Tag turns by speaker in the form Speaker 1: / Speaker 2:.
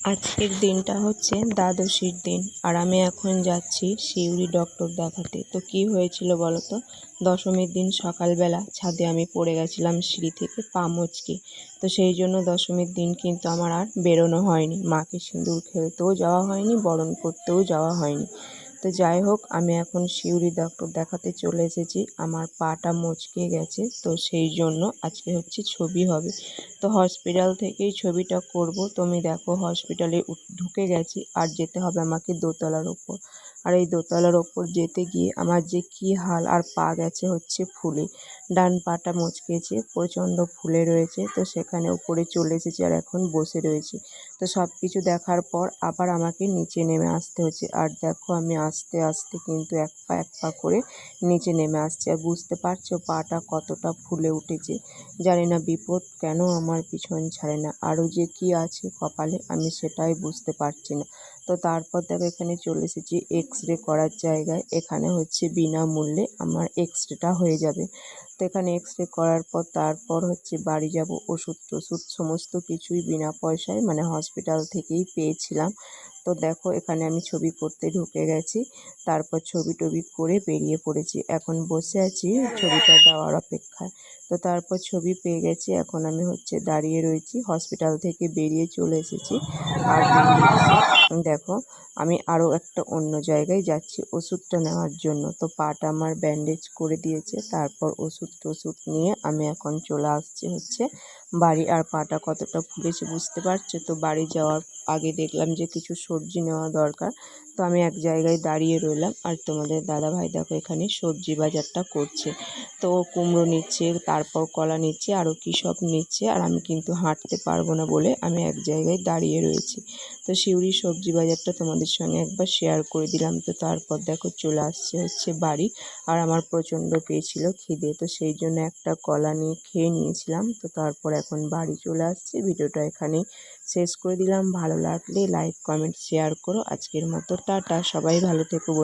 Speaker 1: আজকের দিনটা হচ্ছে দ্বাদশীর দিন, আর আমি এখন যাচ্ছি শিউরি ডক্টর দেখাতে। তো কি হয়েছিল বলো তো, দশমীর দিন সকালবেলা ছাদে আমি পড়ে গেছিলাম সিঁড়ি থেকে পা মচকে। তো সেই জন্য দশমীর দিন কিন্তু আমার আর বেরোনো হয়নি, মাকে সিঁদুর খেলতেও যাওয়া হয়নি, বরণ করতেও যাওয়া হয়নি। তো যাই হোক, আমি এখন শিউরি ডক্টর দেখাতে চলে এসেছি। আমার পাটা মচকে গেছে, তো সেই জন্য আজকে হচ্ছে ছবি হবে। তো হসপিটাল থেকেই ছবিটা করব। তুমি দেখো, হসপিটালে ঢুকে গেছি, আর যেতে হবে আমাকে দোতলার ওপর। আর এই দোতলার ওপর যেতে গিয়ে আমার যে কী হাল, আর পা গেছে হচ্ছে ফুলে। ডান পাটা মচকেছে, প্রচণ্ড ফুলে রয়েছে। তো সেখানে উপরে চলে এসেছি, আর এখন বসে রয়েছি। তো সব কিছু দেখার পর আবার আমাকে নিচে নেমে আসতে হচ্ছে। আর দেখো, আমি আস্তে আস্তে কিন্তু এক পা করে নিচে নেমে আসছি। আর বুঝতে পারছো পাটা কতটা ফুলে উঠেছে। জানি না বিপদ কেন আমার পিছন ছাড়ে না, আরও যে কী আছে কপালে আমি সেটাই বুঝতে পারছি না। তো তারপর দেখো, এখানে চলে এসেছি এক্স রে করার জায়গায়। এখানে হচ্ছে বিনামূল্যে আমার এক্স রেটা হয়ে যাবে। তো এখানে এক্স রে করার পর তারপর হচ্ছে বাড়ি যাব। ওষুধ টষুধ সমস্ত কিছুই বিনা পয়সায়, মানে হসপিটাল থেকেই পেয়েছিলাম। তো দেখো, এখানে আমি ছবি করতে ঢুকে গেছি। তারপর ছবি টবি করে বেরিয়ে পড়েছি। এখন বসে আছি ছবিটা দেওয়ার অপেক্ষায়। তো তারপর ছবি পেয়ে গেছি, এখন আমি হচ্ছে দাঁড়িয়ে রয়েছি। হসপিটাল থেকে বেরিয়ে চলে এসেছি। আর বেরিয়ে এসে দেখো, আমি আরও একটা অন্য জায়গায় যাচ্ছি ওষুধটা নেওয়ার জন্য। তো পাটা আমার ব্যান্ডেজ করে দিয়েছে, তারপর ওষুধ টষুধ নিয়ে আমি এখন চলে আসছি হচ্ছে বাড়ি। আর পাটা কতটা ফুলেছে বুঝতে পারছো তো। বাড়ি যাওয়ার আগে দেখলাম যে কিছু সবজি নেওয়া দরকার। তো আমি এক জায়গায় দাঁড়িয়ে রইলাম, আর তোমাদের দাদাভাই দেখো এখানে সবজি বাজারটা করছে। তো কুমড়ো নিচ্ছে, তারপর কলা নিচ্ছে, আরও কী সব নিচ্ছে। আর আমি কিন্তু হাঁটতে পারবো না বলে আমি এক জায়গায় দাঁড়িয়ে রয়েছি। তো শিউরি সবজি বাজারটা তোমাদের সঙ্গে একবার শেয়ার করে দিলাম। তো তারপর দেখো চলে আসছে হচ্ছে বাড়ি। আর আমার প্রচণ্ড পেয়েছিল খিদে, তো সেই জন্য একটা কলা নিয়ে খেয়ে নিয়েছিলাম। তো তারপর এখন বাড়ি চলে আসছি। ভিডিওটা এখানেই শেষ করে দিলাম। ভালো লাগলে লাইক কমেন্ট শেয়ার করো। আজকের মতো টাটা, সবাই ভালো থেকো।